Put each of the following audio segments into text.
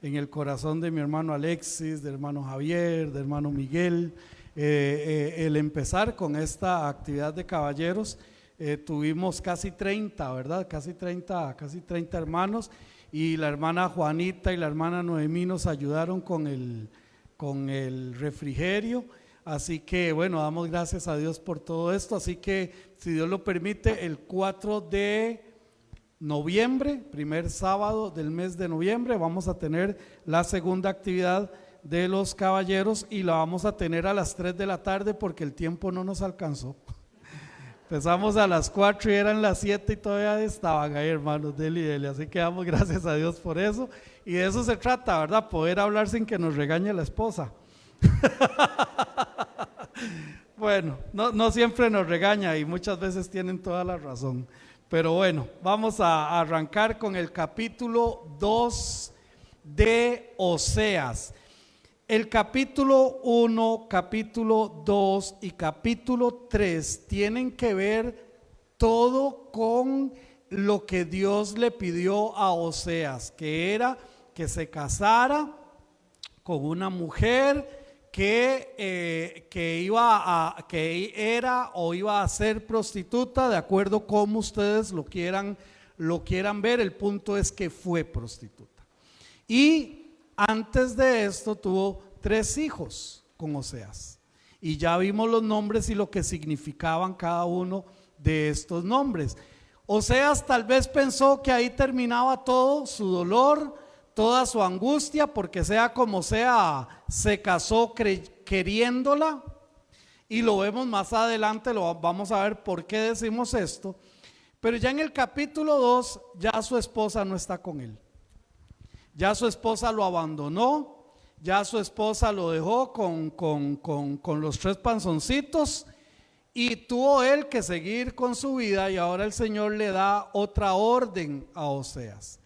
en el corazón de mi hermano Alexis, de hermano Javier, de hermano Miguel, el empezar con esta actividad de caballeros. Tuvimos casi 30, ¿verdad? Casi 30 hermanos, y la hermana Juanita y la hermana Noemí nos ayudaron con el refrigerio. Así que bueno, damos gracias a Dios por todo esto. Así que si Dios lo permite, el 4 de noviembre, primer sábado del mes de noviembre, vamos a tener la segunda actividad de los caballeros, y la vamos a tener a las 3 de la tarde porque el tiempo no nos alcanzó. Empezamos a las 4 y eran las 7 y todavía estaban ahí, hermanos, dele y dele. Así que damos gracias a Dios por eso, y de eso se trata, ¿verdad? Poder hablar sin que nos regañe la esposa. Bueno, no siempre nos regaña y muchas veces tienen toda la razón. Pero bueno, vamos a arrancar con el capítulo 2 de Oseas. El capítulo 1, capítulo 2 y capítulo 3 tienen que ver todo con lo que Dios le pidió a Oseas, que era que se casara con una mujer que era o iba a ser prostituta, de acuerdo como ustedes lo quieran ver. El punto es que fue prostituta. Y antes de esto tuvo 3 hijos con Oseas, y ya vimos los nombres y lo que significaban cada uno de estos nombres. Oseas tal vez pensó que ahí terminaba todo su dolor, toda su angustia, porque sea como sea, se casó queriéndola, y lo vemos más adelante, lo vamos a ver por qué decimos esto. Pero ya en el capítulo 2 ya su esposa no está con él. Ya su esposa lo abandonó, ya su esposa lo dejó con los 3 panzoncitos, y tuvo él que seguir con su vida. Y ahora el Señor le da otra orden a Oseas,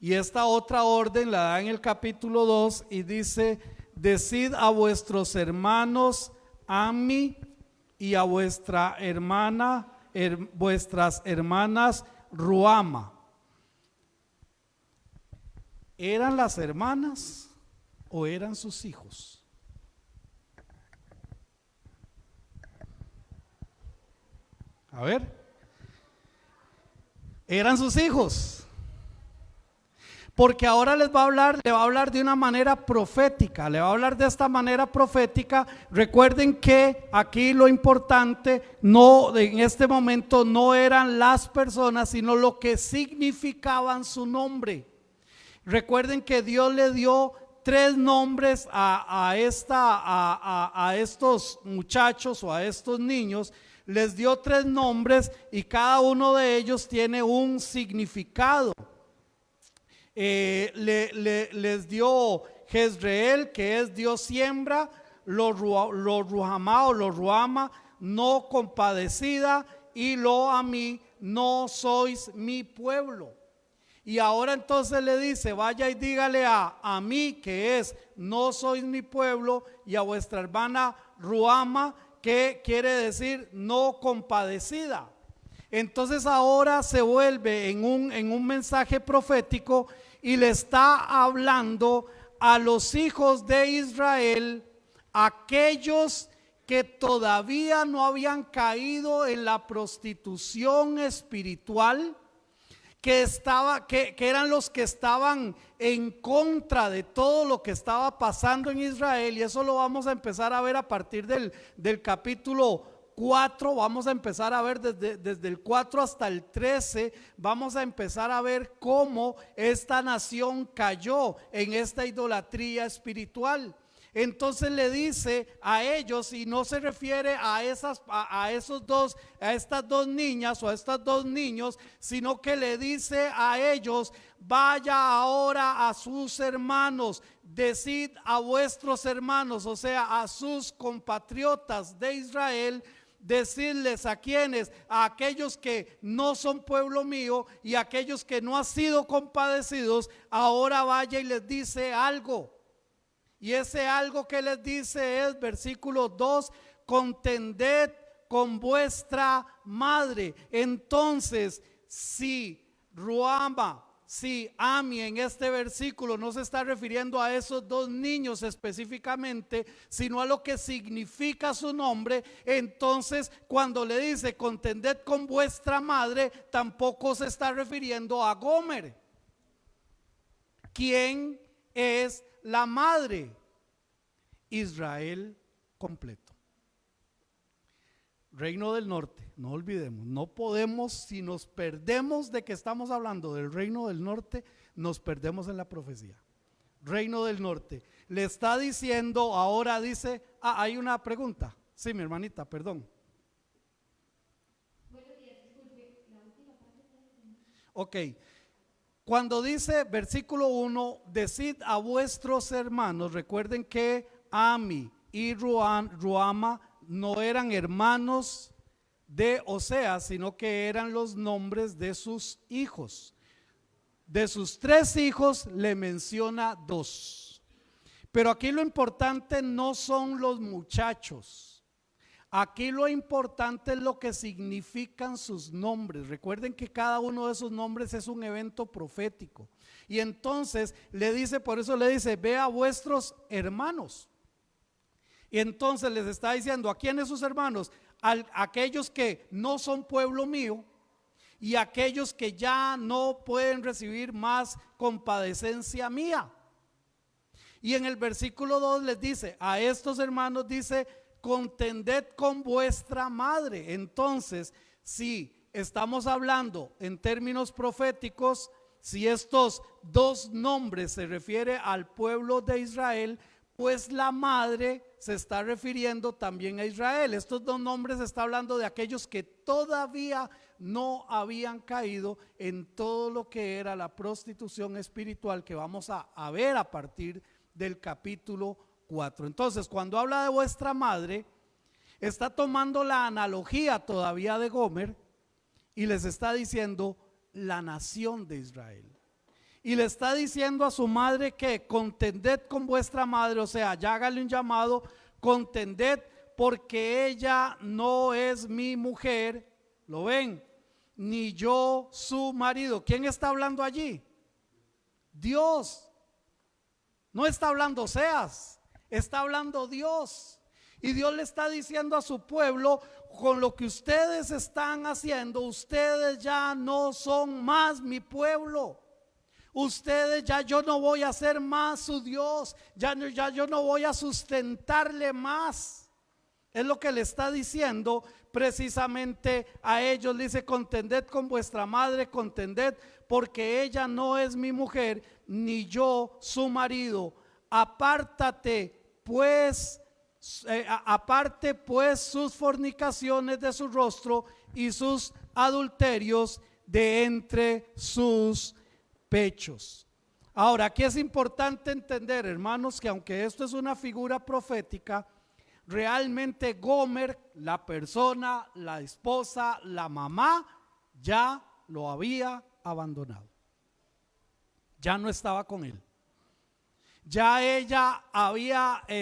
y esta otra orden la da en el capítulo 2 y dice: decid a vuestros hermanos Ami y a vuestras hermanas Ruama. ¿Eran las hermanas o eran sus hijos? A ver, eran sus hijos, porque ahora le va a hablar de una manera profética, le va a hablar de esta manera profética. Recuerden que aquí lo importante en este momento no eran las personas, sino lo que significaban su nombre. Recuerden que Dios le dio 3 nombres a estos muchachos o a estos niños. Les dio 3 nombres y cada uno de ellos tiene un significado. Les dio Jezreel, que es Dios siembra; lo Ruhamá o lo Ruama, no compadecida; y lo Amí, no sois mi pueblo. Y ahora entonces le dice: vaya y dígale a mí, que es no sois mi pueblo, y a vuestra hermana Ruama, que quiere decir no compadecida. Entonces ahora se vuelve en un mensaje profético, y le está hablando a los hijos de Israel, aquellos que todavía no habían caído en la prostitución espiritual, que eran los que estaban en contra de todo lo que estaba pasando en Israel. Y eso lo vamos a empezar a ver a partir del capítulo 4. Vamos a empezar a ver desde el 4 hasta el 13. Vamos a empezar a ver cómo esta nación cayó en esta idolatría espiritual. Entonces le dice a ellos, y no se refiere a estas 2 niñas o a estos 2 niños, sino que le dice a ellos: vaya ahora a sus hermanos, decid a vuestros hermanos, o sea, a sus compatriotas de Israel, decirles a quienes, a aquellos que no son pueblo mío y a aquellos que no han sido compadecidos, ahora vaya y les dice algo. Y ese algo que les dice es versículo 2: contended con vuestra madre. Entonces, si Ruama, si Ami en este versículo no se está refiriendo a esos dos niños específicamente, sino a lo que significa su nombre, entonces cuando le dice contended con vuestra madre, tampoco se está refiriendo a Gomer. ¿Quién es la madre? Israel completo. Reino del norte, no olvidemos, no podemos, si nos perdemos de que estamos hablando del reino del norte, nos perdemos en la profecía. Reino del norte, le está diciendo, ahora dice, hay una pregunta, sí, mi hermanita, perdón. Ok, cuando dice versículo 1, decid a vuestros hermanos, recuerden que Ami y Ruama no eran hermanos de Oseas, sino que eran los nombres de sus hijos. De sus 3 hijos le menciona 2. Pero aquí lo importante no son los muchachos. Aquí lo importante es lo que significan sus nombres. Recuerden que cada uno de esos nombres es un evento profético. Y entonces le dice, por eso le dice, ve a vuestros hermanos. Y entonces les está diciendo, ¿a quiénes sus hermanos? A aquellos que no son pueblo mío y aquellos que ya no pueden recibir más compadecencia mía. Y en el versículo 2 les dice, a estos hermanos dice, contended con vuestra madre. Entonces, si estamos hablando en términos proféticos, si estos 2 nombres se refiere al pueblo de Israel, pues la madre se está refiriendo también a Israel. Estos 2 nombres está hablando de aquellos que todavía no habían caído en todo lo que era la prostitución espiritual que vamos a ver a partir del capítulo 4. Entonces, cuando habla de vuestra madre, está tomando la analogía todavía de Gomer y les está diciendo la nación de Israel. Y le está diciendo a su madre que contended con vuestra madre, o sea, ya hágale un llamado, contended porque ella no es mi mujer, ¿lo ven? Ni yo su marido. ¿Quién está hablando allí? Dios. No está hablando Oseas, está hablando Dios. Y Dios le está diciendo a su pueblo, con lo que ustedes están haciendo, ustedes ya no son más mi pueblo. Ustedes ya yo no voy a ser más su Dios, ya yo no voy a sustentarle más. Es lo que le está diciendo precisamente a ellos. Le dice, contended con vuestra madre, contended porque ella no es mi mujer, ni yo su marido. Apártate pues, aparte pues sus fornicaciones de su rostro y sus adulterios de entre sus pechos. Ahora, aquí es importante entender, hermanos, que aunque esto es una figura profética, realmente Gomer, la persona, la esposa, la mamá, ya lo había abandonado. Ya no estaba con él. Ya ella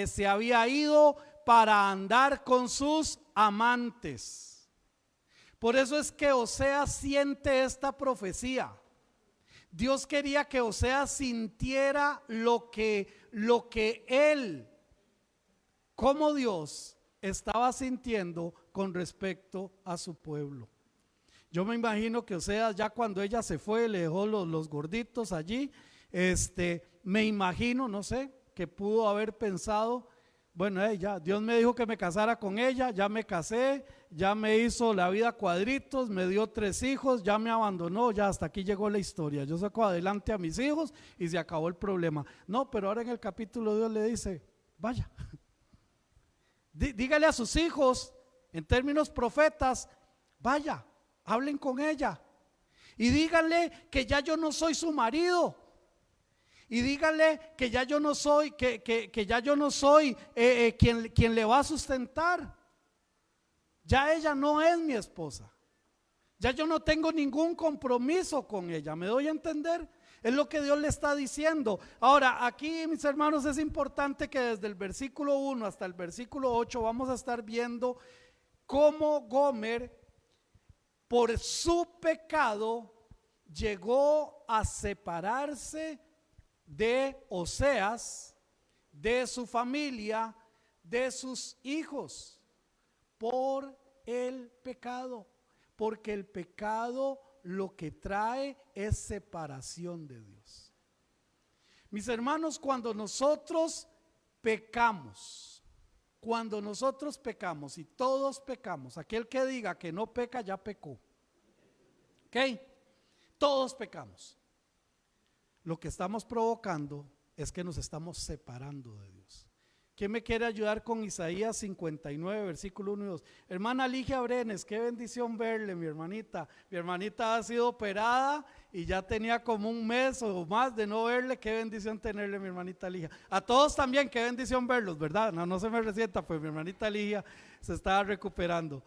se había ido para andar con sus amantes. Por eso es que Oseas siente esta profecía. Dios quería que Oseas sintiera lo que él, como Dios, estaba sintiendo con respecto a su pueblo. Yo me imagino que Oseas, ya cuando ella se fue, le dejó los gorditos allí, me imagino, no sé, que pudo haber pensado, bueno, ya Dios me dijo que me casara con ella, ya me casé, ya me hizo la vida cuadritos, me dio 3 hijos, ya me abandonó, ya hasta aquí llegó la historia, yo saco adelante a mis hijos y se acabó el problema. No, pero ahora en el capítulo Dios le dice, vaya, dígale a sus hijos, en términos profetas, vaya, hablen con ella y díganle que ya yo no soy su marido. Y dígale que ya yo no soy, que ya yo no soy quien le va a sustentar. Ya ella no es mi esposa. Ya yo no tengo ningún compromiso con ella. ¿Me doy a entender? Es lo que Dios le está diciendo. Ahora, aquí, mis hermanos, es importante que desde el versículo 1 hasta el versículo 8 vamos a estar viendo cómo Gomer, por su pecado, llegó a separarse de Oseas, de su familia, de sus hijos, por el pecado, porque el pecado lo que trae es separación de Dios. Mis hermanos, cuando nosotros pecamos y todos pecamos, aquel que diga que no peca ya pecó, ¿ok? Todos pecamos. Lo que estamos provocando es que nos estamos separando de Dios. ¿Quién me quiere ayudar con Isaías 59, versículo 1 y 2? Hermana Ligia Brenes, qué bendición verle, mi hermanita. Mi hermanita ha sido operada y ya tenía como un mes o más de no verle. Qué bendición tenerle, mi hermanita Ligia. A todos también, qué bendición verlos, ¿verdad? No se me resienta, pues mi hermanita Ligia se estaba recuperando.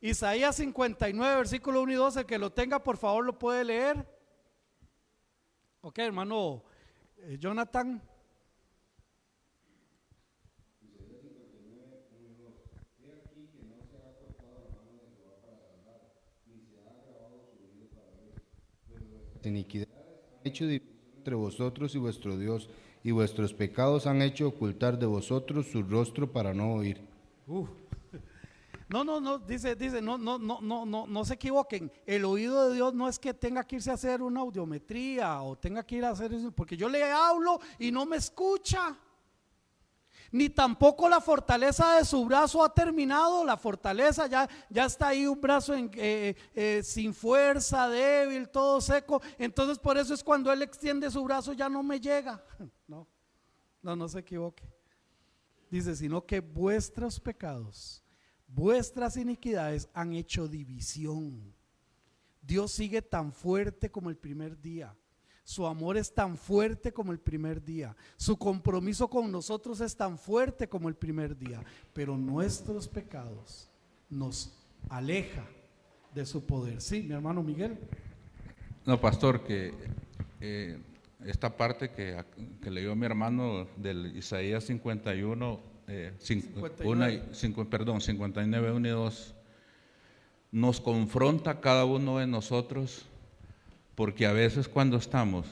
Isaías 59, versículo 1 y 2, el que lo tenga, por favor, lo puede leer. Ok, hermano Jonathan. Iniquidades han hecho división entre vosotros y vuestro Dios, y vuestros pecados han hecho ocultar de vosotros su rostro para no oír. No, dice, no se equivoquen. El oído de Dios no es que tenga que irse a hacer una audiometría o tenga que ir a hacer eso, porque yo le hablo y no me escucha. Ni tampoco la fortaleza de su brazo ha terminado. La fortaleza ya está ahí, un brazo sin fuerza, débil, todo seco. Entonces por eso es cuando Él extiende su brazo ya no me llega. No se equivoque. Dice, sino que vuestros pecados, vuestras iniquidades han hecho división. Dios sigue tan fuerte como el primer día. Su amor es tan fuerte como el primer día. Su compromiso con nosotros es tan fuerte como el primer día. Pero nuestros pecados nos aleja de su poder. Sí, mi hermano Miguel. No, pastor, que esta parte que leyó mi hermano del Isaías 59, 1 y 2, nos confronta a cada uno de nosotros, porque a veces cuando estamos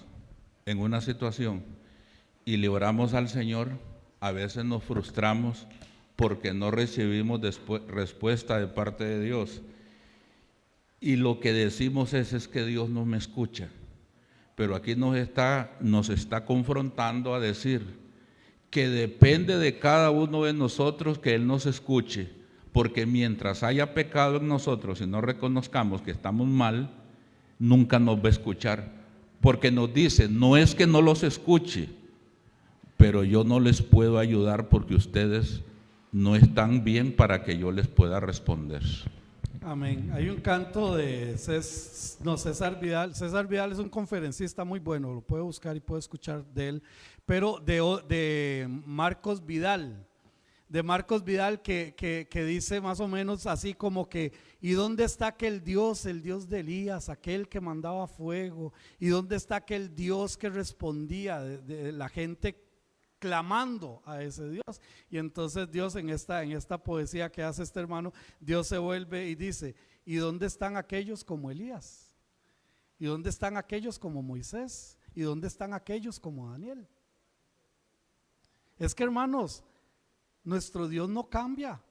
en una situación y le oramos al Señor, a veces nos frustramos porque no recibimos respuesta de parte de Dios. Y lo que decimos es que Dios no me escucha. Pero aquí nos está confrontando a decir que depende de cada uno de nosotros que Él nos escuche, porque mientras haya pecado en nosotros y no reconozcamos que estamos mal, nunca nos va a escuchar, porque nos dice, no es que no los escuche, pero yo no les puedo ayudar porque ustedes no están bien para que yo les pueda responder. Amén. Hay un canto de César Vidal. César Vidal es un conferencista muy bueno, lo puede buscar y puede escuchar de él, pero de Marcos Vidal. De Marcos Vidal que dice más o menos así como que, ¿y dónde está aquel Dios, el Dios de Elías, aquel que mandaba fuego? ¿Y dónde está aquel Dios que respondía de la gente clamando a ese Dios? Y entonces Dios en esta poesía que hace este hermano, Dios se vuelve y dice, ¿y dónde están aquellos como Elías? ¿Y dónde están aquellos como Moisés? ¿Y dónde están aquellos como Daniel? Es que, hermanos, nuestro Dios no cambia.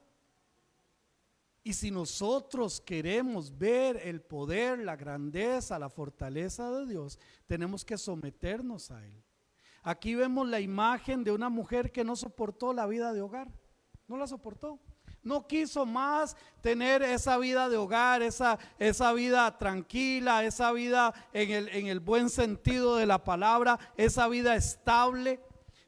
Y si nosotros queremos ver el poder, la grandeza, la fortaleza de Dios, tenemos que someternos a Él. Aquí vemos la imagen de una mujer que no soportó la vida de hogar, no la soportó. No quiso más tener esa vida de hogar, esa vida tranquila, esa vida en el buen sentido de la palabra, esa vida estable,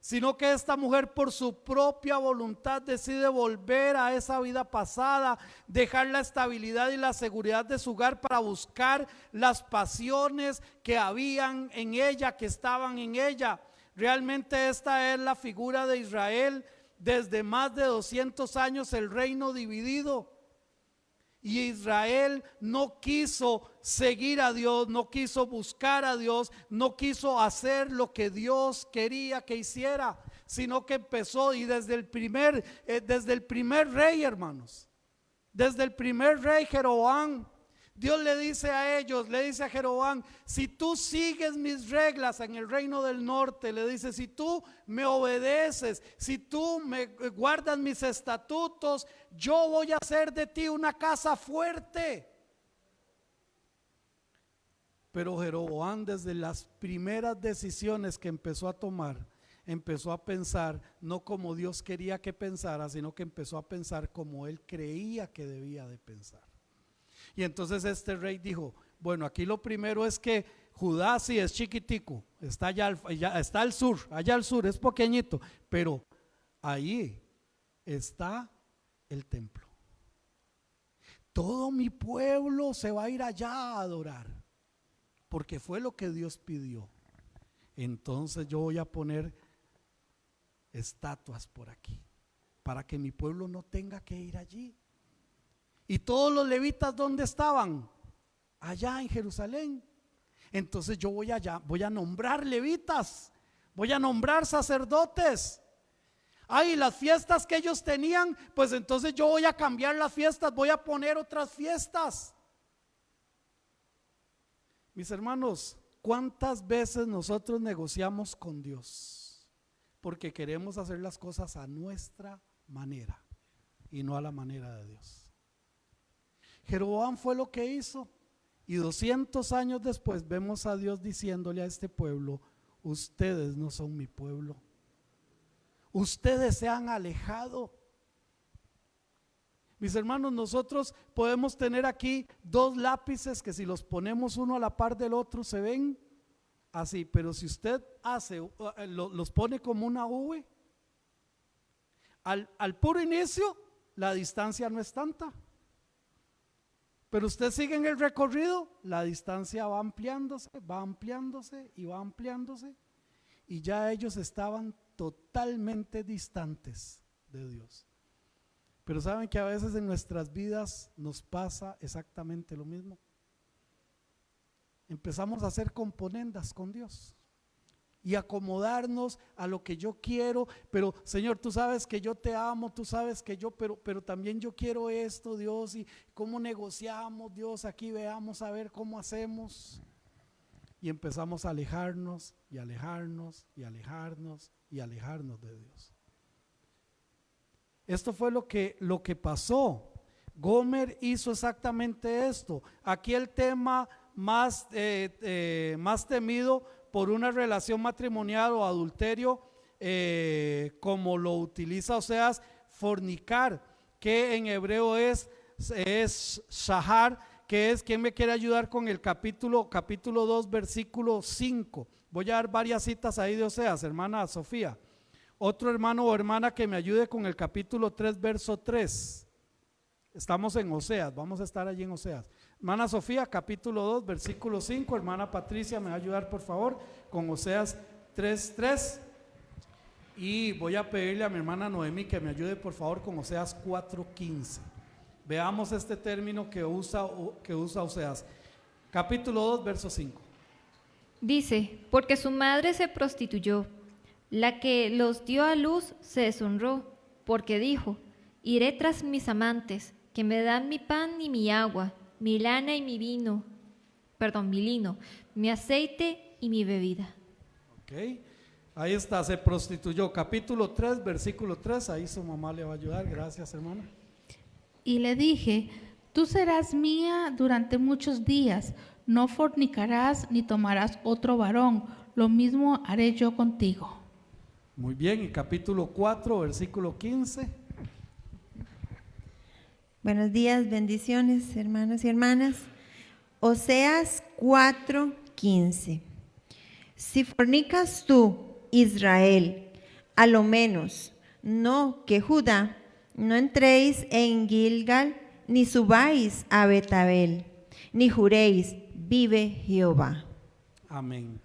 sino que esta mujer por su propia voluntad decide volver a esa vida pasada, dejar la estabilidad y la seguridad de su hogar para buscar las pasiones que habían en ella, que estaban en ella. Realmente esta es la figura de Israel desde más de 200 años, el reino dividido. Y Israel no quiso seguir a Dios, no quiso buscar a Dios, no quiso hacer lo que Dios quería que hiciera, sino que empezó y desde el primer rey, hermanos, desde el primer rey Jeroboam, Dios le dice a ellos, le dice a Jeroboam, si tú sigues mis reglas en el reino del norte, le dice, si tú me obedeces, si tú me guardas mis estatutos, yo voy a hacer de ti una casa fuerte. Pero Jeroboam, desde las primeras decisiones que empezó a tomar, empezó a pensar no como Dios quería que pensara, sino que empezó a pensar como él creía que debía de pensar. Y entonces este rey dijo, bueno, aquí lo primero es que Judá sí es chiquitico, está allá, está al sur, allá al sur, es pequeñito, pero ahí está el templo. Todo mi pueblo se va a ir allá a adorar, porque fue lo que Dios pidió. Entonces yo voy a poner estatuas por aquí, para que mi pueblo no tenga que ir allí. ¿Y todos los levitas dónde estaban? Allá en Jerusalén. Entonces yo voy allá, voy a nombrar levitas, voy a nombrar sacerdotes. Ay, las fiestas que ellos tenían, pues entonces yo voy a cambiar las fiestas, voy a poner otras fiestas. Mis hermanos, ¿cuántas veces nosotros negociamos con Dios? Porque queremos hacer las cosas a nuestra manera y no a la manera de Dios. Jeroboam fue lo que hizo, y 200 años después vemos a Dios diciéndole a este pueblo, ustedes no son mi pueblo, ustedes se han alejado. Mis hermanos, nosotros podemos tener aquí dos lápices que si los ponemos uno a la par del otro se ven así, pero si usted los pone como una V, al puro inicio la distancia no es tanta, pero usted sigue en el recorrido, la distancia va ampliándose y va ampliándose, y ya ellos estaban totalmente distantes de Dios. Pero saben que a veces en nuestras vidas nos pasa exactamente lo mismo. Empezamos a hacer componendas con Dios y acomodarnos a lo que yo quiero, pero Señor, tú sabes que yo te amo, tú sabes que yo, pero también yo quiero esto, Dios, y cómo negociamos, Dios, aquí veamos a ver cómo hacemos. Y empezamos a alejarnos y alejarnos y alejarnos y alejarnos de Dios. Esto fue lo que pasó. Gomer hizo exactamente esto. Aquí el tema más temido por una relación matrimonial o adulterio, como lo utiliza Oseas, fornicar, que en hebreo es shahar, que es, ¿quién me quiere ayudar con el capítulo 2, versículo 5? Voy a dar varias citas ahí de Oseas, hermana Sofía. Otro hermano o hermana que me ayude con el capítulo 3, verso 3. Estamos en Oseas, vamos a estar allí en Oseas. Hermana Sofía, capítulo 2, versículo 5. Hermana Patricia, me va a ayudar por favor con Oseas 3:3. Y voy a pedirle a mi hermana Noemí que me ayude por favor con Oseas 4:15. Veamos este término que usa Oseas. Capítulo 2, verso 5. Dice, porque su madre se prostituyó, la que los dio a luz se deshonró, porque dijo, iré tras mis amantes, que me dan mi pan y mi agua, mi lana y mi lino, mi aceite y mi bebida. Ok, ahí está, se prostituyó. Capítulo 3, versículo 3, ahí su mamá le va a ayudar. Gracias, hermana. Y le dije, tú serás mía durante muchos días, no fornicarás ni tomarás otro varón, lo mismo haré yo contigo. Muy bien, y capítulo 4, versículo 15. Buenos días, bendiciones, hermanos y hermanas. Oseas 4:15. Si fornicas tú, Israel, a lo menos, no que Judá, no entréis en Gilgal, ni subáis a Betabel, ni juréis, vive Jehová. Amén.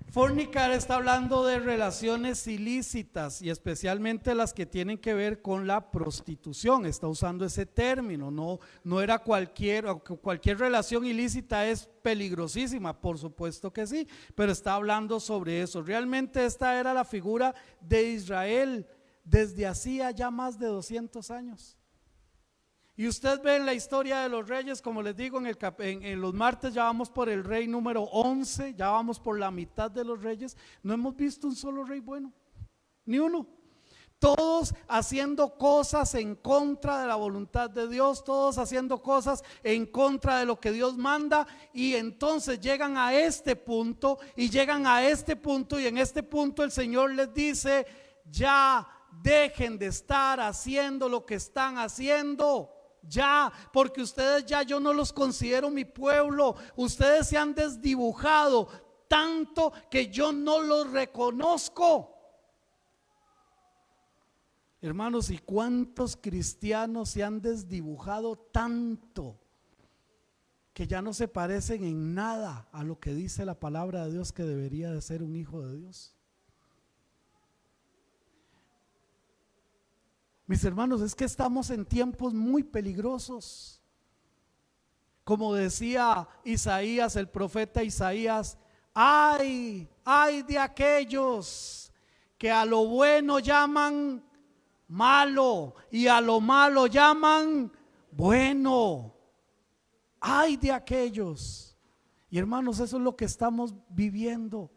Fornicar está hablando de relaciones ilícitas y especialmente las que tienen que ver con la prostitución. Está usando ese término, no era cualquier relación ilícita es peligrosísima, por supuesto que sí, pero está hablando sobre eso. Realmente esta era la figura de Israel desde hacía ya más de 200 años. Y usted ve en la historia de los reyes, como les digo, en los martes ya vamos por el rey número 11, ya vamos por la mitad de los reyes. No hemos visto un solo rey bueno, ni uno. Todos haciendo cosas en contra de la voluntad de Dios, todos haciendo cosas en contra de lo que Dios manda, y entonces llegan a este punto, y en este punto el Señor les dice: ya dejen de estar haciendo lo que están haciendo. Ya, porque ustedes ya yo no los considero mi pueblo. Ustedes se han desdibujado tanto que yo no los reconozco. Hermanos, ¿y cuántos cristianos se han desdibujado tanto que ya no se parecen en nada a lo que dice la palabra de Dios que debería de ser un hijo de Dios? Mis hermanos, es que estamos en tiempos muy peligrosos. Como decía Isaías, el profeta Isaías: ay de aquellos que a lo bueno llaman malo y a lo malo llaman bueno. Ay de aquellos. Y hermanos, eso es lo que estamos viviendo.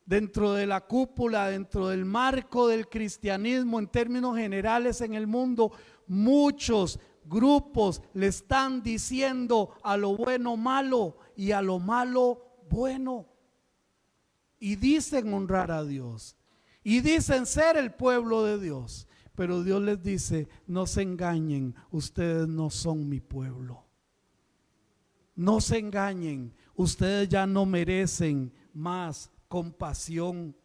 Dentro de la cúpula, dentro del marco del cristianismo en términos generales en el mundo, muchos grupos le están diciendo a lo bueno malo y a lo malo bueno. Y dicen honrar a Dios y dicen ser el pueblo de Dios, pero Dios les dice: no se engañen, ustedes no son mi pueblo. No se engañen, ustedes ya no merecen más compasión.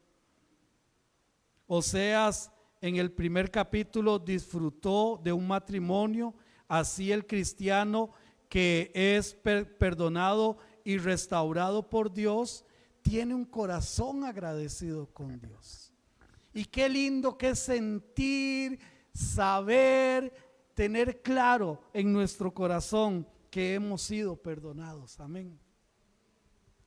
Oseas en el primer capítulo disfrutó de un matrimonio. Así el cristiano que es perdonado y restaurado por Dios tiene un corazón agradecido con Dios. Y qué lindo que es sentir, saber, tener claro en nuestro corazón que hemos sido perdonados. Amén.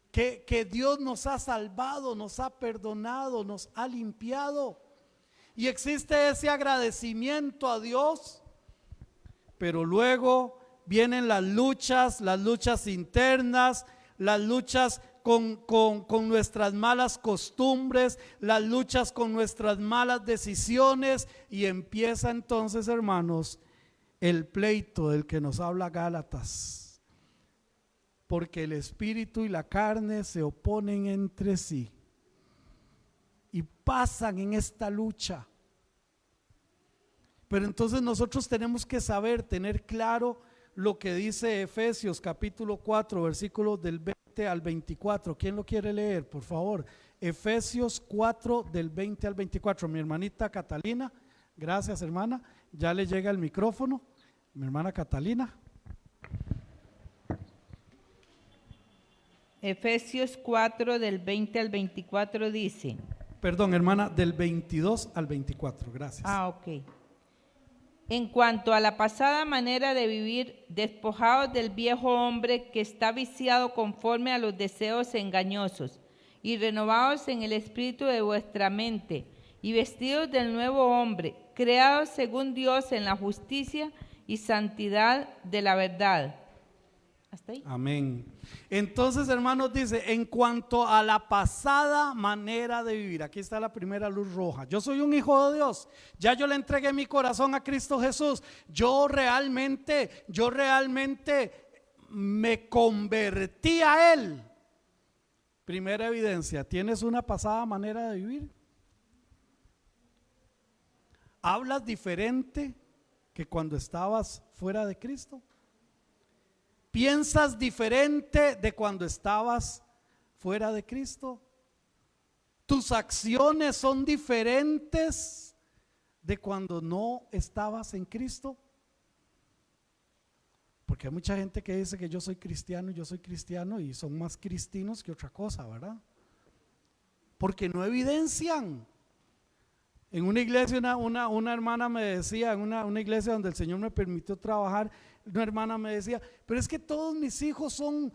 Que Dios nos ha salvado, nos ha perdonado, nos ha limpiado. Y existe ese agradecimiento a Dios. Pero luego vienen las luchas internas, las luchas con nuestras malas costumbres, las luchas con nuestras malas decisiones, y empieza entonces, hermanos, el pleito del que nos habla Gálatas. Porque el espíritu y la carne se oponen entre sí y pasan en esta lucha. Pero entonces nosotros tenemos que saber, tener claro lo que dice Efesios capítulo 4, versículos del 20 al 24. ¿Quién lo quiere leer, por favor? Efesios 4 del 20 al 24. Mi hermanita Catalina, gracias hermana, ya le llega el micrófono. Mi hermana Catalina. Efesios 4 del 20 al 24 dice. Perdón, hermana, del 22 al 24, gracias. Ok. En cuanto a la pasada manera de vivir, despojados del viejo hombre que está viciado conforme a los deseos engañosos, y renovados en el espíritu de vuestra mente, y vestidos del nuevo hombre, creados según Dios en la justicia y santidad de la verdad. ¿Hasta ahí? Amén. Entonces, hermanos, dice: en cuanto a la pasada manera de vivir, aquí está la primera luz roja. Yo soy un hijo de Dios, ya yo le entregué mi corazón a Cristo Jesús. Yo realmente me convertí a Él. Primera evidencia: ¿tienes una pasada manera de vivir? ¿Hablas diferente que cuando estabas fuera de Cristo? ¿Piensas diferente de cuando estabas fuera de Cristo? ¿Tus acciones son diferentes de cuando no estabas en Cristo? Porque hay mucha gente que dice que yo soy cristiano y son más cristinos que otra cosa, ¿verdad? Porque no evidencian. En una iglesia, una hermana me decía, en una iglesia donde el Señor me permitió trabajar, una hermana me decía: pero es que todos mis hijos son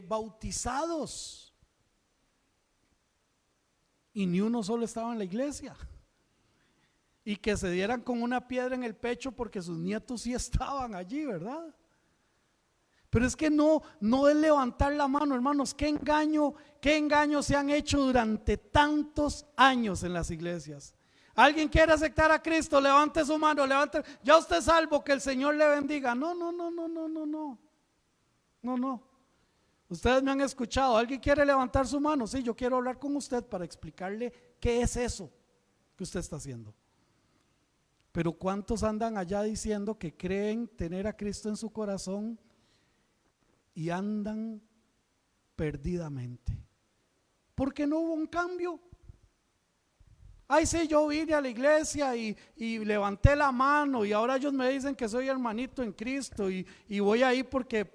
bautizados, y ni uno solo estaba en la iglesia. y que se dieran con una piedra en el pecho porque sus nietos sí estaban allí, ¿verdad? Pero es que no es levantar la mano, hermanos. Qué engaño se han hecho durante tantos años en las iglesias. ¿Alguien quiere aceptar a Cristo? Levante su mano, levante. Ya usted es salvo, que el Señor le bendiga. No. Ustedes me han escuchado. ¿Alguien quiere levantar su mano? Sí, yo quiero hablar con usted para explicarle qué es eso que usted está haciendo. Pero ¿cuántos andan allá diciendo que creen tener a Cristo en su corazón y andan perdidamente? Porque no hubo un cambio. Ay, sí, yo vine a la iglesia y levanté la mano y ahora ellos me dicen que soy hermanito en Cristo y voy ahí porque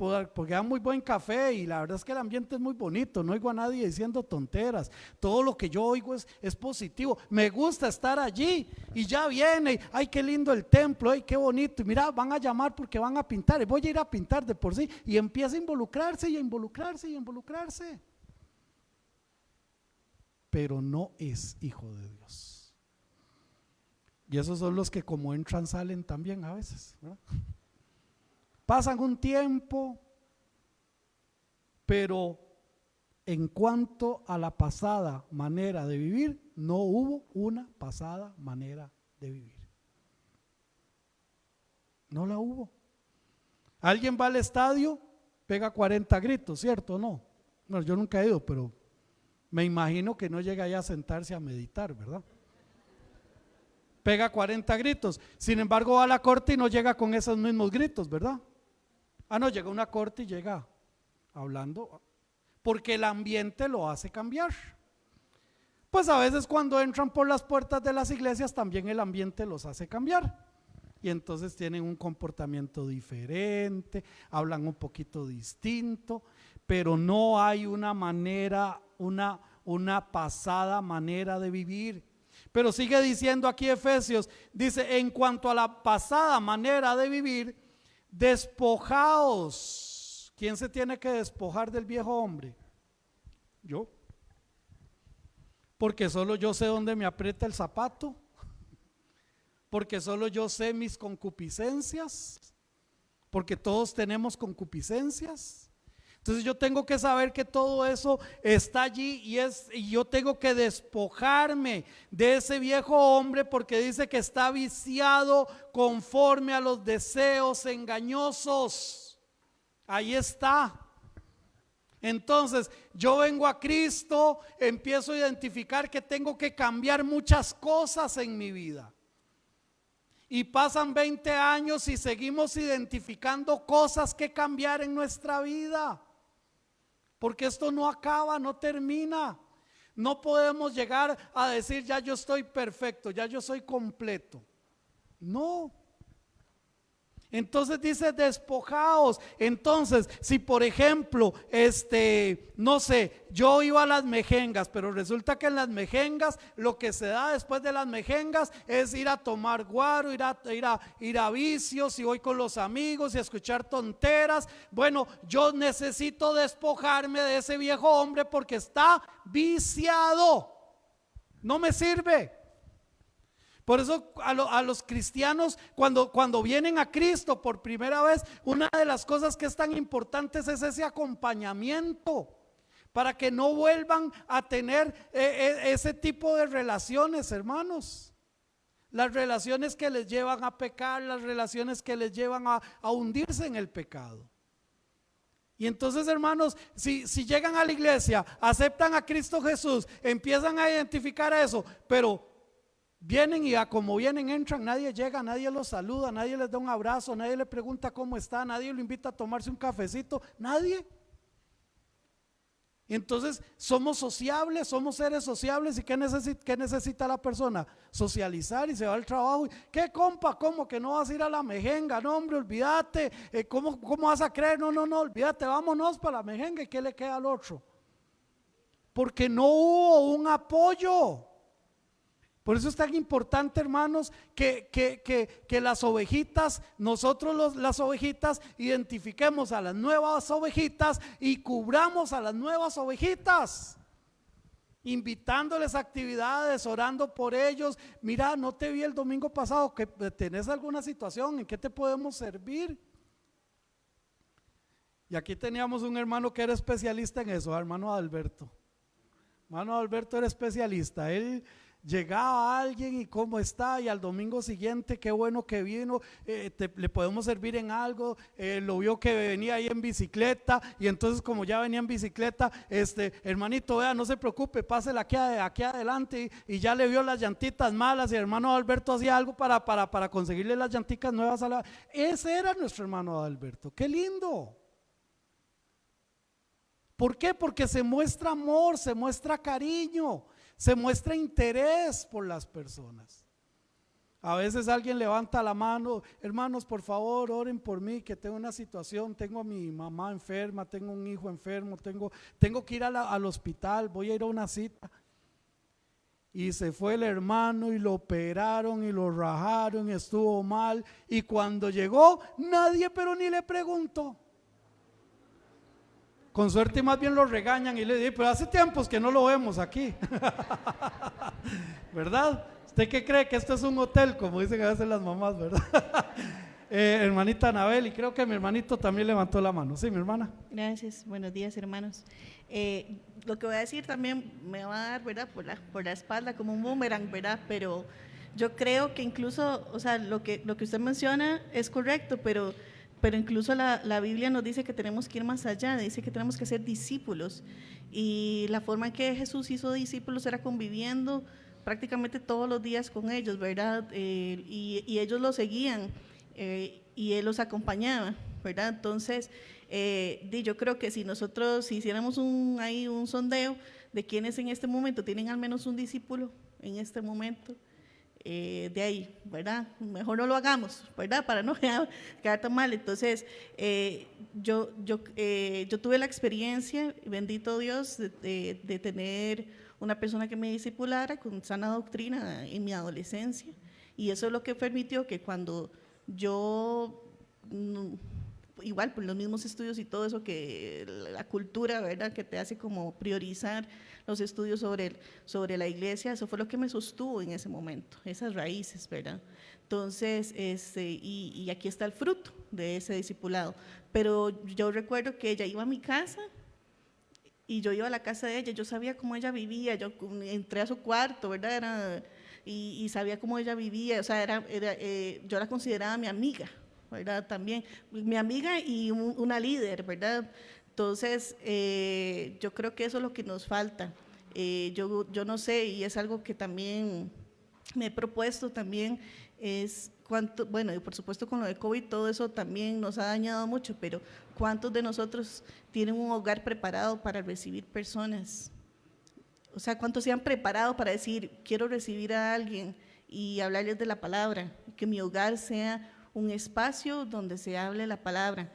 da muy buen café y la verdad es que el ambiente es muy bonito, no oigo a nadie diciendo tonteras, todo lo que yo oigo es positivo, me gusta estar allí y ya viene, ay, qué lindo el templo, ay, qué bonito, y mira, van a llamar porque van a pintar, y voy a ir a pintar de por sí, y empieza a involucrarse y a involucrarse y a involucrarse. Pero no es hijo de Dios. Y esos son los que como entran salen también a veces, ¿verdad? Pasan un tiempo, pero en cuanto a la pasada manera de vivir, no hubo una pasada manera de vivir. No la hubo. Alguien va al estadio, pega 40 gritos, ¿cierto o no? Bueno, yo nunca he ido, pero me imagino que no llega allá a sentarse a meditar, ¿verdad? Pega 40 gritos, sin embargo va a la corte y no llega con esos mismos gritos, ¿verdad? No, llega a una corte y llega hablando, porque el ambiente lo hace cambiar. Pues a veces cuando entran por las puertas de las iglesias también el ambiente los hace cambiar. Y entonces tienen un comportamiento diferente, hablan un poquito distinto, pero no hay una manera, una pasada manera de vivir. Pero sigue diciendo aquí Efesios, dice, en cuanto a la pasada manera de vivir, despojaos. ¿Quién se tiene que despojar del viejo hombre? Yo. Porque solo yo sé dónde me aprieta el zapato. Porque solo yo sé mis concupiscencias, porque todos tenemos concupiscencias. Entonces yo tengo que saber que todo eso está allí y yo tengo que despojarme de ese viejo hombre, porque dice que está viciado conforme a los deseos engañosos. Ahí está. Entonces yo vengo a Cristo, empiezo a identificar que tengo que cambiar muchas cosas en mi vida. Y pasan 20 años y seguimos identificando cosas que cambiar en nuestra vida. Porque esto no acaba, no termina. No podemos llegar a decir ya yo estoy perfecto, ya yo soy completo. No. Entonces dice despojaos. Entonces si por ejemplo no sé, yo iba a las mejengas, pero resulta que en las mejengas lo que se da después de las mejengas es ir a tomar guaro, ir a vicios, y voy con los amigos y a escuchar tonteras. Bueno, yo necesito despojarme de ese viejo hombre porque está viciado, no me sirve. Por eso a los cristianos cuando vienen a Cristo por primera vez, una de las cosas que es tan importantes es ese acompañamiento, para que no vuelvan a tener ese tipo de relaciones, hermanos. Las relaciones que les llevan a pecar, las relaciones que les llevan a hundirse en el pecado. Y entonces, hermanos, si llegan a la iglesia, aceptan a Cristo Jesús, empiezan a identificar eso, pero vienen y como vienen entran, nadie llega, nadie los saluda, nadie les da un abrazo, nadie le pregunta cómo está, nadie lo invita a tomarse un cafecito, nadie. Y entonces somos sociables, somos seres sociables. ¿Y qué necesita la persona? Socializar, y se va al trabajo. ¿Qué compa? ¿Cómo que no vas a ir a la mejenga? No, hombre, olvídate. ¿Cómo vas a creer? No, olvídate, vámonos para la mejenga. ¿Y qué le queda al otro? Porque no hubo un apoyo. Por eso es tan importante, hermanos, que las ovejitas, nosotros las ovejitas, identifiquemos a las nuevas ovejitas y cubramos a las nuevas ovejitas. invitándoles a actividades, orando por ellos. Mira, no te vi el domingo pasado, que tenés alguna situación, ¿en qué te podemos servir? Y aquí teníamos un hermano que era especialista en eso, hermano Alberto. Hermano Alberto era especialista. Él llegaba a alguien y cómo está, y al domingo siguiente, qué bueno que vino, le podemos servir en algo. Lo vio que venía ahí en bicicleta, y entonces como ya venía en bicicleta, hermanito, vea, no se preocupe, pásela aquí adelante, y ya le vio las llantitas malas, y el hermano Alberto hacía algo para conseguirle las llanticas nuevas a la... Ese era nuestro hermano Alberto. ¡Qué lindo! ¿Por qué? Porque se muestra amor, se muestra cariño, se muestra interés por las personas. A veces alguien levanta la mano: hermanos, por favor, oren por mí, que tengo una situación, tengo a mi mamá enferma, tengo un hijo enfermo, tengo que ir al hospital, voy a ir a una cita. Y se fue el hermano y lo operaron y lo rajaron y estuvo mal, y cuando llegó nadie pero ni le preguntó. Con suerte más bien lo regañan y le dicen: pero hace tiempos que no lo vemos aquí. ¿Verdad? ¿Usted qué cree? Que esto es un hotel, como dicen a veces las mamás, ¿verdad? Hermanita Anabel, y creo que mi hermanito también levantó la mano. Sí, mi hermana. Gracias, buenos días, hermanos. Lo que voy a decir también me va a dar, ¿verdad?, por la espalda como un boomerang, ¿verdad? Pero yo creo que incluso, o sea, lo que usted menciona es correcto, pero incluso la Biblia nos dice que tenemos que ir más allá, dice que tenemos que ser discípulos, y la forma en que Jesús hizo discípulos era conviviendo prácticamente todos los días con ellos, ¿verdad? Y ellos lo seguían, y Él los acompañaba, ¿verdad? Entonces, yo creo que si nosotros hiciéramos un sondeo de quienes en este momento tienen al menos un discípulo en este momento, de ahí, ¿verdad? Mejor no lo hagamos, ¿verdad? Para no quedar tan mal. Entonces, yo tuve la experiencia, bendito Dios, de tener una persona que me discipulara con sana doctrina en mi adolescencia, y eso es lo que permitió que cuando yo, igual por los mismos estudios y todo eso, que la cultura, ¿verdad?, que te hace como priorizar los estudios sobre la iglesia, eso fue lo que me sostuvo en ese momento, esas raíces, ¿verdad? Entonces, y aquí está el fruto de ese discipulado. Pero yo recuerdo que ella iba a mi casa y yo iba a la casa de ella, yo sabía cómo ella vivía, yo entré a su cuarto, ¿verdad? Y sabía cómo ella vivía, o sea, yo la consideraba mi amiga, ¿verdad? También mi amiga y una líder, ¿verdad? Entonces, yo creo que eso es lo que nos falta. Yo no sé, y es algo que también me he propuesto también, es cuánto, bueno, y por supuesto con lo de COVID todo eso también nos ha dañado mucho, pero ¿cuántos de nosotros tienen un hogar preparado para recibir personas? O sea, ¿cuántos se han preparado para decir: quiero recibir a alguien y hablarles de la palabra, que mi hogar sea un espacio donde se hable la palabra?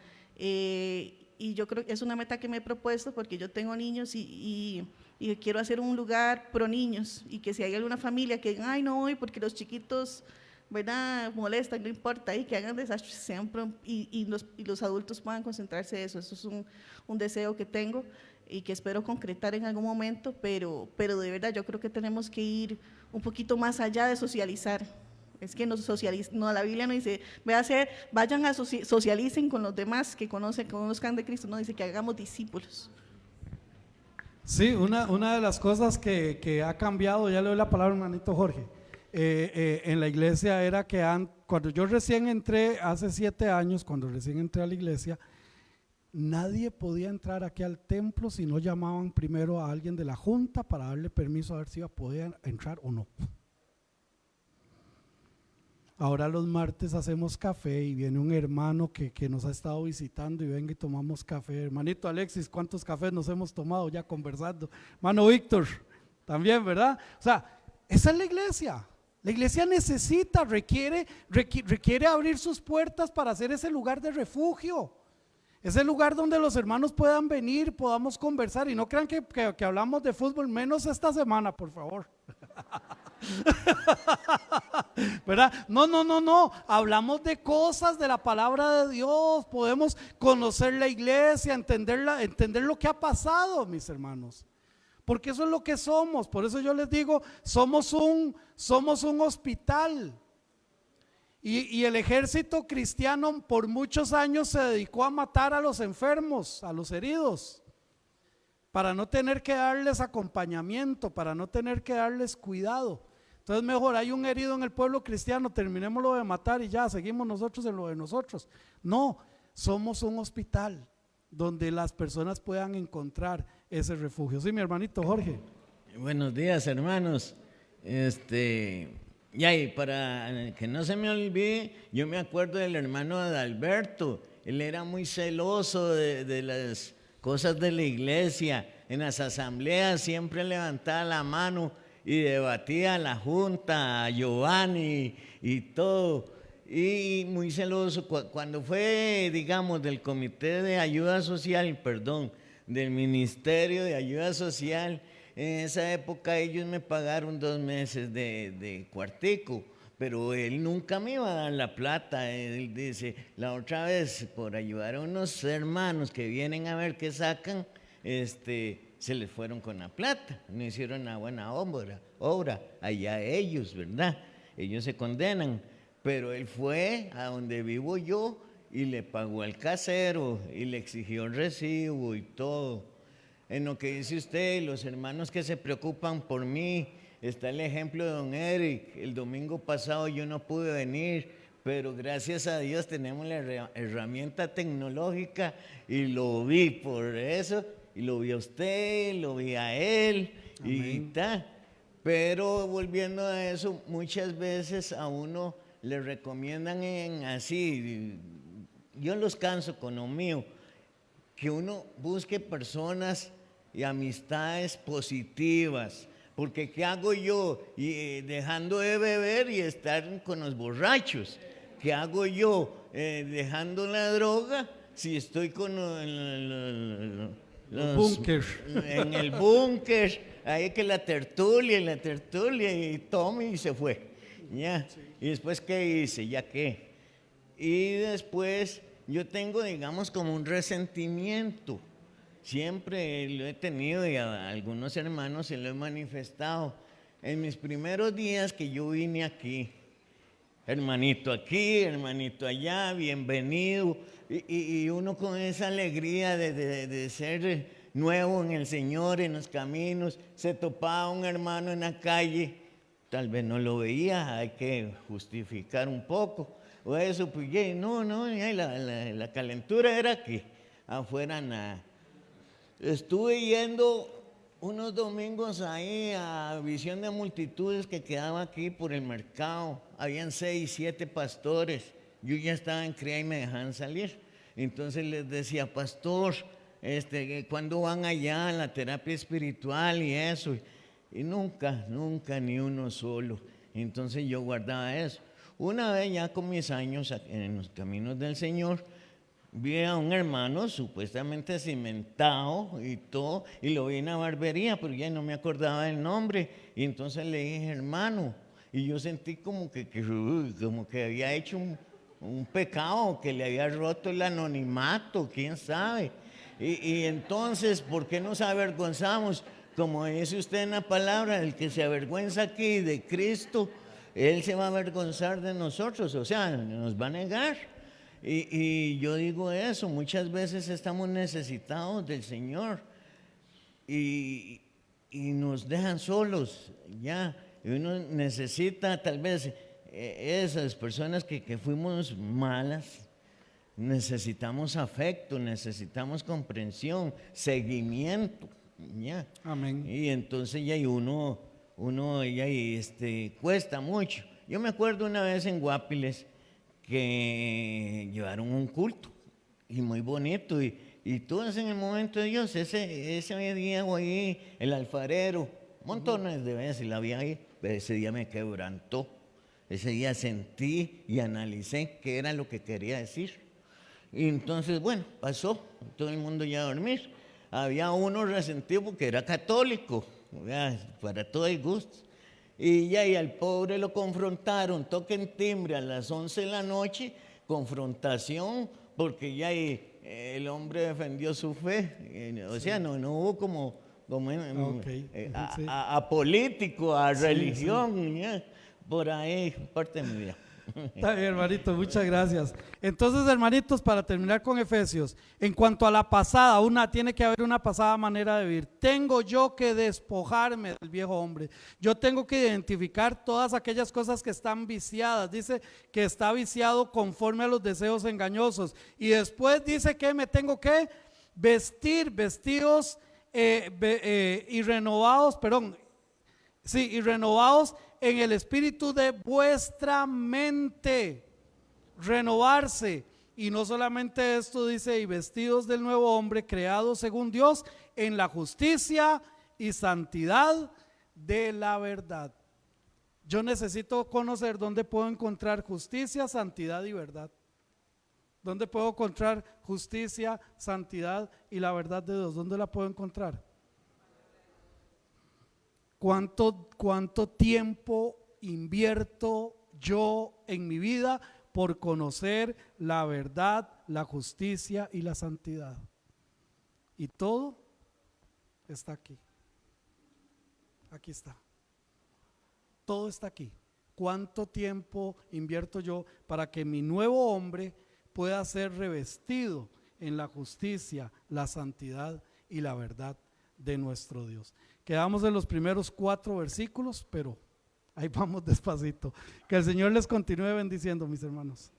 Y yo creo que es una meta que me he propuesto, porque yo tengo niños y quiero hacer un lugar pro niños, y que si hay alguna familia que diga: ay, no voy porque los chiquitos, ¿verdad?, molestan, no importa, y que hagan desastres siempre, y los adultos puedan concentrarse en eso. Eso es un deseo que tengo y que espero concretar en algún momento, pero de verdad yo creo que tenemos que ir un poquito más allá de socializar. Es que la Biblia no dice: vayan a socialicen con los demás que conozcan de Cristo, no, dice que hagamos discípulos. Sí, una de las cosas que ha cambiado, ya le doy la palabra, hermanito Jorge, en la iglesia era que cuando yo recién entré, hace 7 años, cuando recién entré a la iglesia, nadie podía entrar aquí al templo si no llamaban primero a alguien de la junta para darle permiso a ver si podía entrar o no. Ahora los martes hacemos café y viene un hermano que nos ha estado visitando y venga y tomamos café. Hermanito Alexis, ¿cuántos cafés nos hemos tomado ya conversando? Hermano Víctor, también, ¿verdad? O sea, esa es la iglesia. La iglesia requiere abrir sus puertas para hacer ese lugar de refugio. Ese lugar donde los hermanos puedan venir, podamos conversar, y no crean que hablamos de fútbol, menos esta semana, por favor. ¿Verdad? No, hablamos de cosas de la palabra de Dios, podemos conocer la iglesia, entender lo que ha pasado, mis hermanos. porque eso es lo que somos. Por eso yo les digo, somos un hospital. Y el ejército cristiano por muchos años se dedicó a matar a los enfermos, a los heridos, para no tener que darles acompañamiento, para no tener que darles cuidado. Entonces mejor hay un herido en el pueblo cristiano, terminémoslo de matar y ya, seguimos nosotros en lo de nosotros. No, somos un hospital donde las personas puedan encontrar ese refugio. Sí, mi hermanito Jorge. Buenos días, hermanos. Y para que no se me olvide, yo me acuerdo del hermano Adalberto. Él era muy celoso de las cosas de la iglesia. En las asambleas siempre levantaba la mano y debatía a la junta, a Giovanni y todo. Y muy celoso. Cuando fue, digamos, del Comité de Ayuda Social, del Ministerio de Ayuda Social, en esa época ellos me pagaron 2 meses de cuartico, pero él nunca me iba a dar la plata. Él dice, la otra vez, por ayudar a unos hermanos que vienen a ver qué sacan, se les fueron con la plata, no hicieron una buena obra, allá ellos, ¿verdad? Ellos se condenan, pero él fue a donde vivo yo y le pagó al casero y le exigió el recibo y todo. En lo que dice usted, los hermanos que se preocupan por mí, está el ejemplo de don Eric. El domingo pasado yo no pude venir, pero gracias a Dios tenemos la herramienta tecnológica y lo vi por eso, y lo vi a usted, lo vi a él. Amén. Y tal. Pero volviendo a eso, muchas veces a uno le recomiendan así, yo los canso con lo mío, que uno busque personas y amistades positivas, porque ¿qué hago yo dejando de beber y estar con los borrachos? ¿Qué hago yo dejando la droga si estoy con los búnker? En el búnker, ahí que la tertulia y tome y se fue. Ya. Y después, ¿qué hice? ¿Ya qué? Y después yo tengo, digamos, como un resentimiento. Siempre lo he tenido y a algunos hermanos se lo he manifestado. En mis primeros días que yo vine aquí, hermanito aquí, hermanito allá, bienvenido. Y uno con esa alegría de ser nuevo en el Señor, en los caminos, se topaba un hermano en la calle, tal vez no lo veía, hay que justificar un poco. O eso, pues la calentura era aquí, afuera nada. Estuve yendo unos domingos ahí a Visión de Multitudes que quedaba aquí por el mercado. Habían 6, 7 pastores. Yo ya estaba en cría y me dejaban salir. Entonces les decía, pastor, ¿cuándo van allá a la terapia espiritual y eso? Y nunca, ni uno solo. Entonces yo guardaba eso. Una vez ya con mis años en los caminos del Señor, vi a un hermano supuestamente cimentado y todo, y lo vi en la barbería, pero ya no me acordaba del nombre. Y entonces le dije, hermano, y yo sentí como que había hecho un pecado, que le había roto el anonimato, quién sabe. Y entonces, ¿por qué nos avergonzamos? Como dice usted en la palabra, el que se avergüenza aquí de Cristo, Él se va a avergonzar de nosotros, o sea, nos va a negar. Y yo digo eso, muchas veces estamos necesitados del Señor y nos dejan solos, ya. Y uno necesita tal vez esas personas que fuimos malas, necesitamos afecto, necesitamos comprensión, seguimiento, ya. Amén. Y entonces ya uno ya cuesta mucho. Yo me acuerdo una vez en Guapiles que llevaron un culto y muy bonito y todos en el momento de Dios, ese día ahí, el alfarero, montones de veces la vi ahí, pero ese día me quebrantó, ese día sentí y analicé qué era lo que quería decir. Y entonces, bueno, pasó, todo el mundo ya a dormir. Había uno resentido porque era católico, para todo el gusto. Y al pobre lo confrontaron, toquen timbre a las 11 de la noche, confrontación, porque el hombre defendió su fe. O sea, no hubo como Ok, sí. a político, a Sí, religión, ¿ya? Por ahí, parte de mi vida. Está bien, hermanito, muchas gracias. Entonces, hermanitos, para terminar con Efesios, en cuanto a la pasada, tiene que haber una pasada manera de vivir. Tengo yo que despojarme del viejo hombre. Yo tengo que identificar todas aquellas cosas que están viciadas. Dice que está viciado conforme a los deseos engañosos. Y después dice que me tengo que vestir, vestidos y renovados, y renovados en el espíritu de vuestra mente, renovarse. Y no solamente esto, dice, y vestidos del nuevo hombre, creados según Dios, en la justicia y santidad de la verdad. Yo necesito conocer dónde puedo encontrar justicia, santidad y verdad. ¿Dónde puedo encontrar justicia, santidad y la verdad de Dios? ¿Dónde la puedo encontrar? ¿Cuánto tiempo invierto yo en mi vida por conocer la verdad, la justicia y la santidad? Y todo está aquí. Aquí está. Todo está aquí. ¿Cuánto tiempo invierto yo para que mi nuevo hombre pueda ser revestido en la justicia, la santidad y la verdad de nuestro Dios? Quedamos en los primeros 4 versículos, pero ahí vamos despacito. Que el Señor les continúe bendiciendo, mis hermanos.